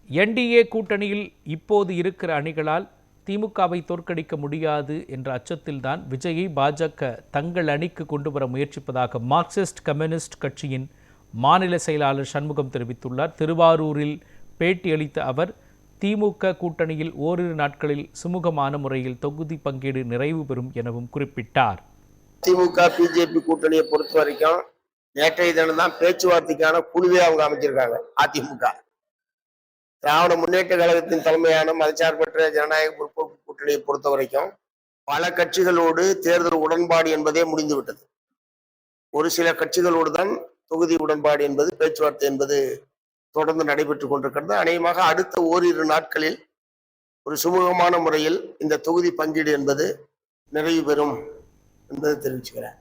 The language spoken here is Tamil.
என்டிஏ கூட்டணியில் இப்போது இருக்கிற அணிகளால் திமுகவை தோற்கடிக்க முடியாது என்ற அச்சத்தில்தான் விஜயை பாஜக தங்கள் அணிக்கு கொண்டு வர முயற்சிப்பதாக மார்க்சிஸ்ட் கம்யூனிஸ்ட் கட்சியின் மாநில செயலாளர் சண்முகம் தெரிவித்துள்ளார். திருவாரூரில் பேட்டியளித்த அவர் திமுக கூட்டணியில் ஓரிரு நாட்களில் சுமூகமான முறையில் தொகுதி பங்கீடு நிறைவு பெறும் எனவும் குறிப்பிட்டார். திமுக பிஜேபி கூட்டணியை பொறுத்த வரைக்கும் நேற்றைய தினம் தான் பேச்சுவார்த்தைக்கான குழுவே அவங்க அமைச்சிருக்காங்க. அதிமுக திராவிட முன்னேற்ற கழகத்தின் தலைமையான மதச்சார்பற்ற ஜனநாயக முற்போக்கு கூட்டணியை பொறுத்த வரைக்கும் பல கட்சிகளோடு தேர்தல் உடன்பாடு என்பதே முடிந்துவிட்டது. ஒரு சில கட்சிகளோடு தான் தொகுதி உடன்பாடு என்பது, பேச்சுவார்த்தை என்பது தொடர்ந்து நடைபெற்றுக் கொண்டிருக்கிறது. அநேகமாக அடுத்த ஓரிரு நாட்களில் ஒரு சுமூகமான முறையில் இந்த தொகுதி பங்கீடு என்பது நிறைவு பெறும் என்பதை தெரிவிச்சுக்கிறேன்.